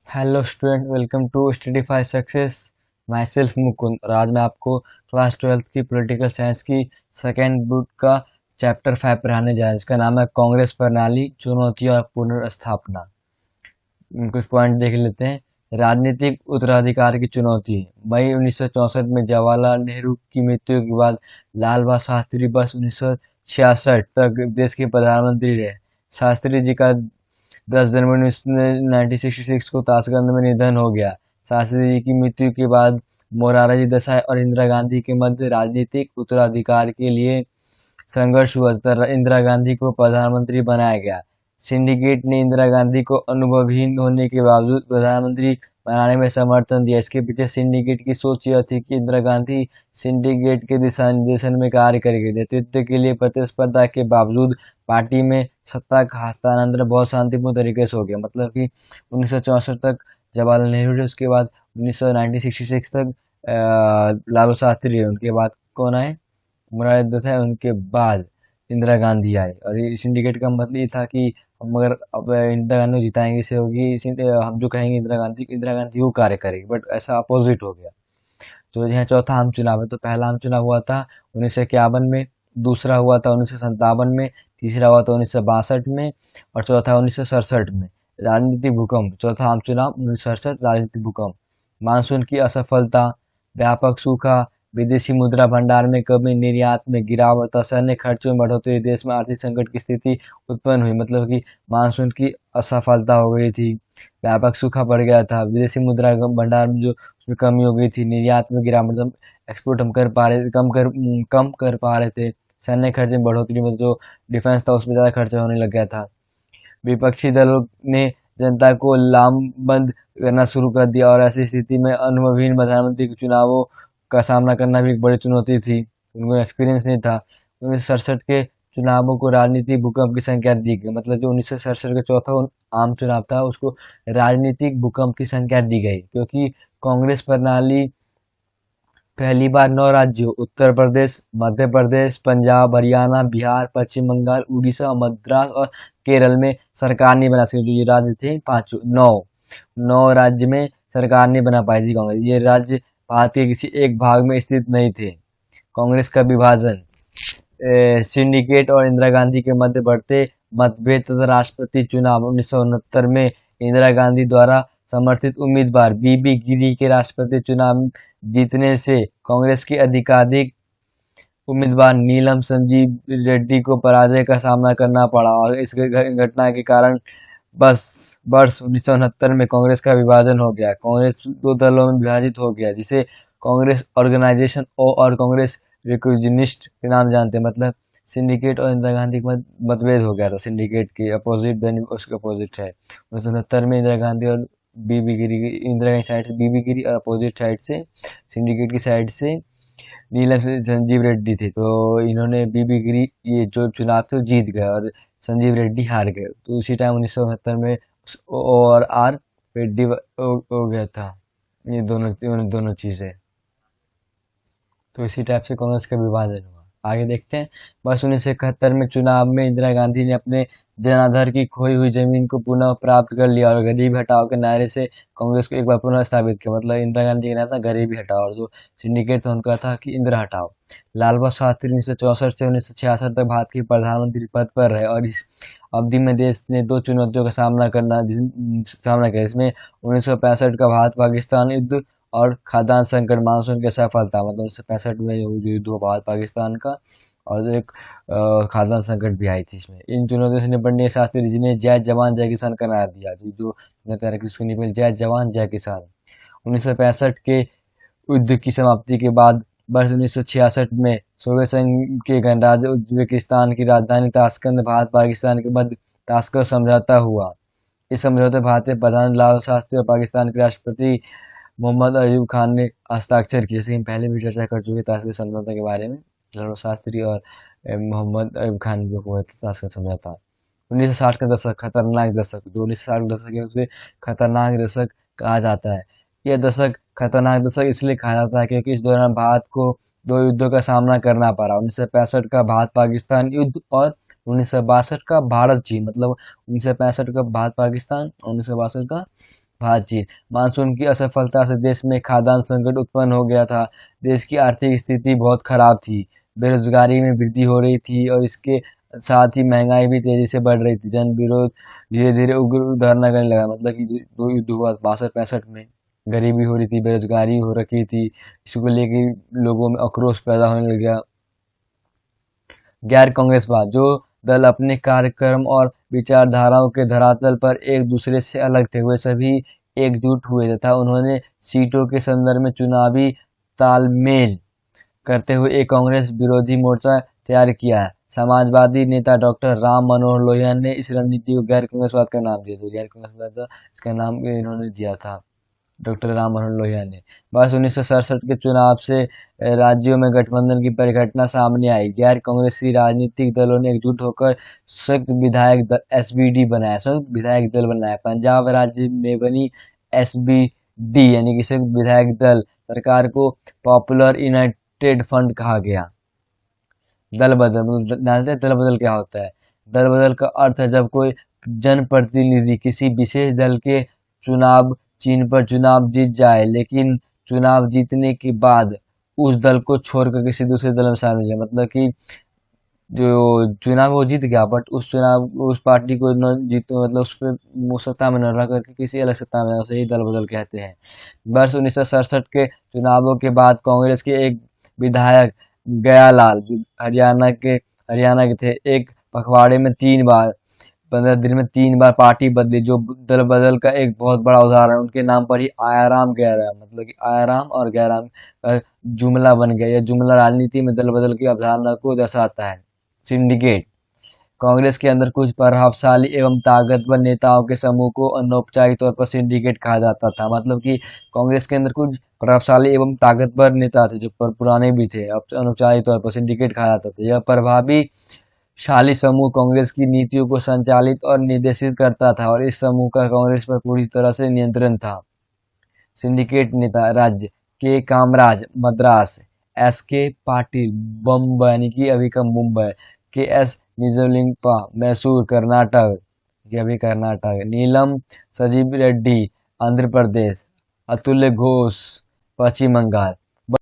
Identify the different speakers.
Speaker 1: Hello student, welcome to Studify Success. Myself Mukund, और आज मैं आपको क्लास 12th की पॉलिटिकल साइंस की सेकेंड बुक का चैप्टर 5 पढ़ाने जा रहा है, जिसका नाम है कांग्रेस प्रणाली, चुनौती और पुनर्स्थापना। कुछ पॉइंट देख लेते हैं। राजनीतिक उत्तराधिकार की चुनौती। मई 1964 में जवाहरलाल नेहरू की मृत्यु के बाद लाल बहादुर शास्त्री वर्ष 1966 तक देश के प्रधानमंत्री रहे। शास्त्री जी का 10 जनवरी 1966 को ताशकंद में निधन हो गया। शास्त्री जी की मृत्यु के बाद मोरारजी देसाई और इंदिरा गांधी के मध्य राजनीतिक उत्तराधिकार के लिए संघर्ष हुआ तथा इंदिरा गांधी को प्रधानमंत्री बनाया गया। सिंडिकेट ने इंदिरा गांधी को अनुभवहीन होने के बावजूद प्रधानमंत्री बनाने में समर्थन दिया। इसके पीछे सिंडिकेट की सोच यह थी कि इंदिरा गांधी सिंडिकेट के दिशा निर्देशन में कार्य करेगी। नेतृत्व के लिए प्रतिस्पर्धा के बावजूद पार्टी में सत्ता का हस्तांतरण बहुत शांतिपूर्ण तरीके से हो गया। मतलब कि 1964 तक जवाहरलाल नेहरू थे, उसके बाद 1966 तक लालू शास्त्री है, उनके बाद कौन आए, मुरारजी देसाई, उनके बाद इंदिरा गांधी आए। और ये सिंडिकेट का मतलब ये था कि हम अगर अब इंदिरा गांधी को जिताएंगे से होगी, हम जो कहेंगे इंदिरा गांधी वो कार्य करेगी, बट ऐसा अपोजिट हो गया। तो यहाँ चौथा आम चुनाव है। तो पहला आम चुनाव हुआ था 1951 में, दूसरा हुआ था 1957 में, तीसरा हुआ था 1962 में, और चौथा 1967 में। राजनीतिक भूकंप। चौथा आम चुनाव 1967, राजनीतिक भूकंप। मानसून की असफलता, व्यापक सूखा, विदेशी मुद्रा भंडार में कमी, निर्यात में गिरावट तथा सैन्य खर्चों में बढ़ोतरी, देश में आर्थिक संकट की स्थिति उत्पन्न हुई। मतलब कि मानसून की असफलता हो गई थी, व्यापक सूखा पड़ गया था, विदेशी मुद्रा भंडार में जो उसमें कमी हो गई थी, निर्यात में गिरावट, मतलब एक्सपोर्ट हम कर पा रहे, कम कर पा रहे थे, सैन्य खर्च में बढ़ोतरी, मतलब जो डिफेंस था उसमें ज़्यादा खर्चा होने लग गया था। विपक्षी दलों ने जनता को लामबंद करना शुरू कर दिया, और ऐसी स्थिति में अनुभवहीन प्रधानमंत्री के चुनावों का सामना करना भी एक बड़ी चुनौती थी। उनको एक्सपीरियंस नहीं था। 1967 के चुनावों को राजनीतिक भूकंप की संज्ञा दी गई। मतलब जो 1967 का चौथा आम चुनाव था उसको राजनीतिक भूकंप की संज्ञा दी गई, क्योंकि कांग्रेस प्रणाली पहली बार 9 राज्यों उत्तर प्रदेश, मध्य प्रदेश, पंजाब, हरियाणा, बिहार, पश्चिम बंगाल, उड़ीसा, मद्रास और केरल में सरकार नहीं बना सकी। जो ये राज्य थे पांचों, नौ नौ राज्य में सरकार नहीं बना पाई थी कांग्रेस। ये राज्य भारत के किसी एक भाग में स्थित नहीं थे। कांग्रेस का विभाजन। सिंडिकेट और इंदिरा गांधी के मध्य बढ़ते मतभेद तथा राष्ट्रपति चुनाव 1969 में इंदिरा गांधी द्वारा समर्थित उम्मीदवार बीबी गिरी के राष्ट्रपति चुनाव जीतने से कांग्रेस की अधिकाधिक उम्मीदवार नीलम संजीव रेड्डी को पराजय का सामना करना पड़ा, और इस घटना के कारण बस वर्ष 1969 में कांग्रेस का विभाजन हो गया। कांग्रेस दो दलों में विभाजित हो गया, जिसे कांग्रेस ऑर्गेनाइजेशन और कांग्रेस रिक्विजिनिस्ट के नाम जानते हैं। मतलब सिंडिकेट और इंदिरा गांधी के मतभेद हो गया था। सिंडिकेट के अपोजिट, देन उसके अपोजिट है 1969 में इंदिरा गांधी और बीबी गिरी, इंदिरा गांधी साइड से बीबी गिरी और अपोजिट साइड से, सिंडिकेट की साइड से नीलम संजीव रेड्डी थे। तो इन्होंने बीबी गिरी ये जो चुनाव थे वो जीत गए, और संजीव रेड्डी हार गए। तो उसी टाइम 1969 में ओ और आर रेड्डी हो गया था। ये दोनों चीजें। तो इसी टाइप से कांग्रेस का विभाजन हुआ। आगे देखते हैं। वर्ष 1971 में चुनाव में इंदिरा गांधी ने अपने जनाधार की खोई हुई जमीन को पुनः प्राप्त कर लिया, और गरीबी हटाओ के नारे से कांग्रेस को एक बार पुनः स्थापित किया। मतलब इंदिरा गांधी का नारा था गरीबी हटाओ, और जो सिंडिकेट था उनका था कि इंदिरा हटाओ। लाल बहादुर शास्त्री 1964 से 1966 तक भारत के प्रधानमंत्री पद पर रहे, और इस अवधि में देश ने दो चुनौतियों का सामना किया। इसमें 1965 का भारत पाकिस्तान युद्ध और खाद्यान्न संकट, मानसून की सफलता। मतलब 1965 में जो युद्ध हुआ भारत पाकिस्तान का, और एक खाद्यान्न संकट भी आई थी इसमें। इन चुनौतियों से निपटने के शास्त्री जी ने जय जवान जय किसान का नारा दिया, जो तैयार की उसको निपट जय जवान जय किसान। 1965 के युद्ध की समाप्ति के बाद वर्ष 1966 में सोवियत संघ के गणराज्य उज्बेकिस्तान की राजधानी ताशकंद भारत पाकिस्तान के मध्य ताशकंद समझौता हुआ। इस समझौते भारतीय प्रधान लाल शास्त्री और पाकिस्तान के राष्ट्रपति मोहम्मद अयूब खान ने हस्ताक्षर किए। जैसे हम पहले भी चर्चा कर चुके ताशकंद समझौते के बारे में, लाल शास्त्री और मोहम्मद अयूब खान जो हुआ था ताशकंद समझौता। 1960 का दशक, खतरनाक दशक। जो 1960 का दशक है उसे खतरनाक दशक कहा जाता है। यह दशक खतरनाक दशक इसलिए कहा जाता है क्योंकि इस दौरान भारत को दो युद्धों का सामना करना पड़ा। 1965 का भारत पाकिस्तान युद्ध और 1962 का भारत चीन। मतलब 1965 का भारत पाकिस्तान और 1962 का भारत चीन। मानसून की असफलता से देश में खाद्यान्न संकट उत्पन्न हो गया था। देश की आर्थिक स्थिति बहुत खराब थी। बेरोजगारी में वृद्धि हो रही थी और इसके साथ ही महंगाई भी तेजी से बढ़ रही थी। जन विरोध धीरे धीरे उग्र धरना करने लगा। मतलब कि दो युद्ध हुआ 62-65 में। गरीबी हो रही थी, बेरोजगारी हो रखी थी, इसको लेके लोगों में आक्रोश पैदा होने लग गया। गैर कांग्रेसवाद, जो दल अपने कार्यक्रम और विचारधाराओं के धरातल पर एक दूसरे से अलग थे, वे सभी एकजुट हुए तथा उन्होंने सीटों के संदर्भ में चुनावी तालमेल करते हुए एक कांग्रेस विरोधी मोर्चा तैयार किया। समाजवादी नेता डॉक्टर राम मनोहर लोहिया ने इस रणनीति को गैर कांग्रेसवाद का नाम दिया। तो गैर कांग्रेसवाद का इसका नाम इन्होंने दिया था, डॉक्टर राम मनोहर लोहिया ने। वर्ष 1967 के चुनाव से राज्यों में गठबंधन की परिघटना सामने आई। गैर कांग्रेसी राजनीतिक दलों ने एकजुट होकर संयुक्त विधायक दल एसबीडी बनाया, संयुक्त विधायक दल बनाया। पंजाब राज्य में बनी एसबीडी यानी कि संयुक्त विधायक दल सरकार को पॉपुलर यूनाइटेड फ्रंट कहा गया। दल बदल, मतलब जानते हैं दल बदल क्या होता है? दल बदल का अर्थ है जब कोई जनप्रतिनिधि किसी विशेष दल के चुनाव चिन्ह पर चुनाव जीत जाए, लेकिन चुनाव जीतने के बाद उस दल को छोड़कर किसी दूसरे दल में शामिल हो जाए। मतलब कि जो चुनाव वो जीत गया, बट उस चुनाव उस पार्टी को न जीत, मतलब उस पर वो सत्ता में न रह करके किसी अलग सत्ता में, उसे ही दल बदल कहते हैं। वर्ष 1967 के चुनावों के बाद कांग्रेस के एक विधायक गयालाल, जो हरियाणा के थे, एक पखवाड़े में 3 बार, 15 दिन में 3 बार पार्टी बदली, जो दल बदल का एक बहुत बड़ा उदाहरण। उनके नाम पर ही आयाराम गैराम, मतलब कि आयाराम और गैराम का जुमला बन गया। यह जुमला राजनीति में दल बदल की अवधारणा को दर्शाता है। सिंडिकेट, कांग्रेस के अंदर कुछ प्रभावशाली एवं ताकतवर नेताओं के समूह को अनौपचारिक तौर पर सिंडिकेट कहा जाता था। मतलब कि कांग्रेस के अंदर कुछ प्रभावशाली एवं ताकतवर नेता थे, जो पुराने भी थे, अब अनौपचारिक तौर पर सिंडिकेट कहा जाता था। यह प्रभावशाली समूह कांग्रेस की नीतियों को संचालित और निर्देशित करता था और इस समूह का कांग्रेस पर पूरी तरह से नियंत्रण था। सिंडिकेट नेता राज्य के कामराज मद्रास, एस के पाटिल बम्बई यानी कि अभी का मुंबई, के एस निजलिंगप्पा मैसूर कर्नाटक, ये अभी कर्नाटक, नीलम संजीव रेड्डी आंध्र प्रदेश, अतुल्य घोष पश्चिम बंगाल।